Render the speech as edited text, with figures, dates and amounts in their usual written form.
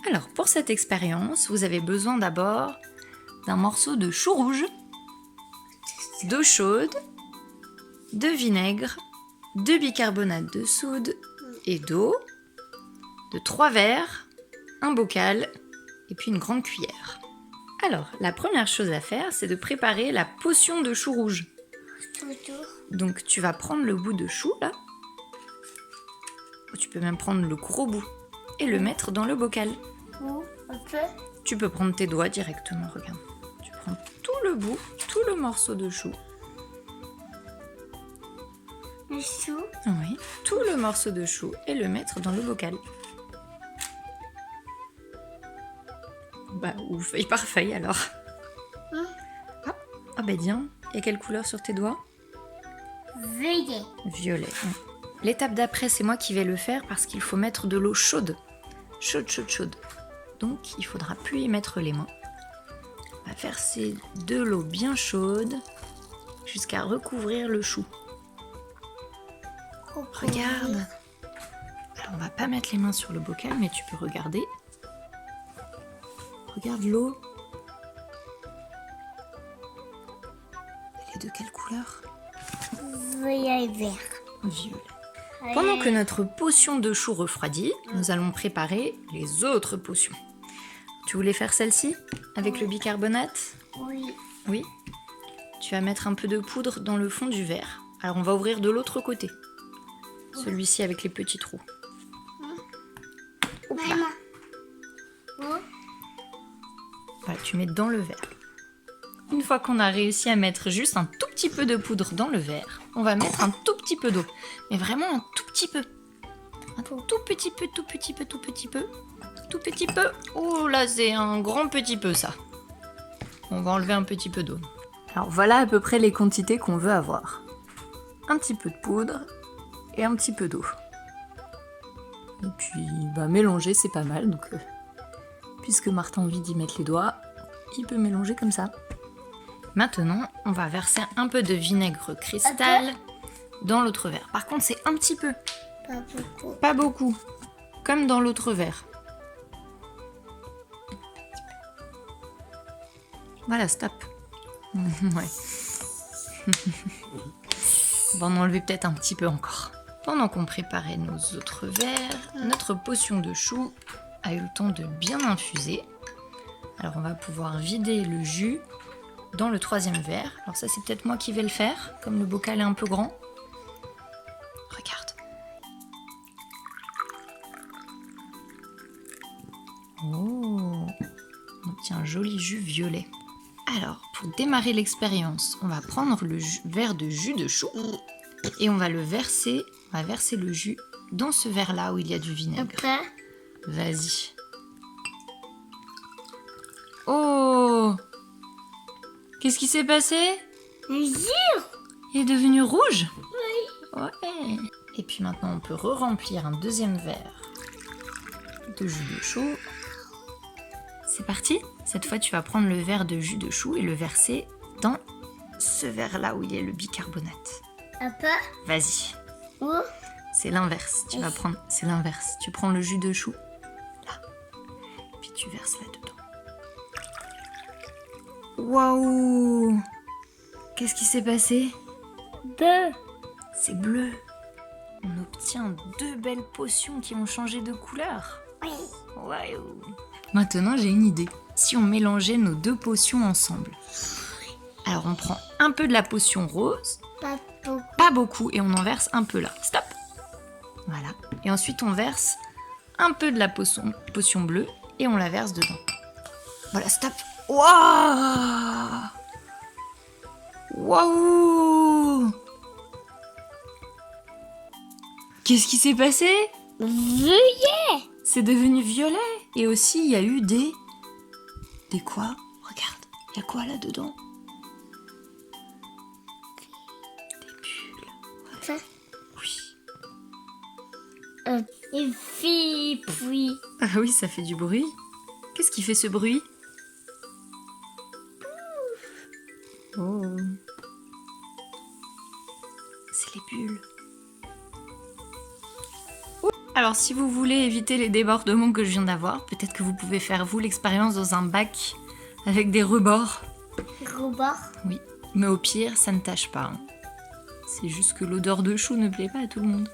Alors, pour cette expérience, vous avez besoin d'abord d'un morceau de chou rouge, d'eau chaude, de vinaigre, de bicarbonate de soude et d'eau, de 3 verres, un bocal et puis une grande cuillère. Alors, la première chose à faire, c'est de préparer la potion de chou rouge. Donc, tu vas prendre le bout de chou, là. Ou tu peux même prendre le gros bout et le mettre dans le bocal. Tu peux prendre tes doigts directement, regarde. Tu prends tout le bout, tout le morceau de chou. Le chou. Oui, tout le morceau de chou et le mettre dans le bocal. Bah, ou feuille par feuille alors. Ah bah tiens, il y a quelle couleur sur tes doigts? Violet. Violet. L'étape d'après, c'est moi qui vais le faire parce qu'il faut mettre de l'eau chaude. Chaude, chaude, chaude. Donc, il faudra plus y mettre les mains. On va verser de l'eau bien chaude jusqu'à recouvrir le chou. Regarde. Alors, on va pas mettre les mains sur le bocal, mais tu peux regarder. Regarde l'eau. Elle est de quelle couleur? Violet et vert. Violet. Pendant que notre potion de chou refroidit, nous allons préparer les autres potions. Tu voulais faire celle-ci avec le bicarbonate? Oui. Oui. Tu vas mettre un peu de poudre dans le fond du verre. Alors on va ouvrir de l'autre côté. Celui-ci avec les petits trous. Hop là. Maman. Voilà, tu mets dans le verre. Une fois qu'on a réussi à mettre juste un tout petit peu de poudre dans le verre, on va mettre un tout petit peu d'eau. Mais vraiment un tout petit peu. Un tout petit peu, tout petit peu, tout petit peu. Tout petit peu. Oh là, c'est un grand petit peu ça. On va enlever un petit peu d'eau. Alors voilà à peu près les quantités qu'on veut avoir. Un petit peu de poudre et un petit peu d'eau. Et puis bah, mélanger, c'est pas mal. Donc, puisque Martin a envie d'y mettre les doigts, il peut mélanger comme ça. Maintenant, on va verser un peu de vinaigre cristal dans l'autre verre. Par contre, c'est un petit peu, Pas beaucoup. pas beaucoup, comme dans l'autre verre. Voilà, stop. Ouais. On va en enlever peut-être un petit peu encore. Pendant qu'on préparait nos autres verres, notre potion de chou a eu le temps de bien infuser. Alors on va pouvoir vider le jus dans le 3e verre. Alors ça, c'est peut-être moi qui vais le faire, comme le bocal est un peu grand. Regarde. Oh, on obtient un joli jus violet. Alors, pour démarrer l'expérience, on va prendre le verre de jus de chou et on va verser le jus dans ce verre-là où il y a du vinaigre. Après. Vas-y. Oh! Qu'est-ce qui s'est passé? Le jus. Il est devenu rouge? Oui. Ouais. Et puis maintenant, on peut re-remplir un 2e verre de jus de chou. C'est parti. Cette fois, tu vas prendre le verre de jus de chou et le verser dans ce verre-là où il y a le bicarbonate. Après. Vas-y. Où? C'est l'inverse. Tu vas prendre... C'est l'inverse. Tu prends le jus de chou, là. Puis tu verses là-dedans. Waouh! Qu'est-ce qui s'est passé? Deux. C'est bleu. On obtient 2 belles potions qui ont changé de couleur. Oui. Waouh! Maintenant, j'ai une idée. Si on mélangeait nos 2 potions ensemble. Alors, on prend un peu de la potion rose, Pas beaucoup. pas beaucoup, et on en verse un peu là. Stop! Voilà. Et ensuite, on verse un peu de la potion bleue et on la verse dedans. Voilà, stop! Waouh! Waouh! Qu'est-ce qui s'est passé? Violet. C'est devenu violet. Et aussi, il y a eu des... Des quoi? Regarde, il y a quoi là-dedans? Des bulles. Ça. Oui. Et puis. Ah oui, ça fait du bruit. Qu'est-ce qui fait ce bruit? Oh. C'est les bulles. Alors si vous voulez éviter les débordements que je viens d'avoir, peut-être que vous pouvez faire vous l'expérience dans un bac avec des rebords. Robot. Oui, mais au pire, ça ne tâche pas, hein. C'est juste que l'odeur de chou ne plaît pas à tout le monde.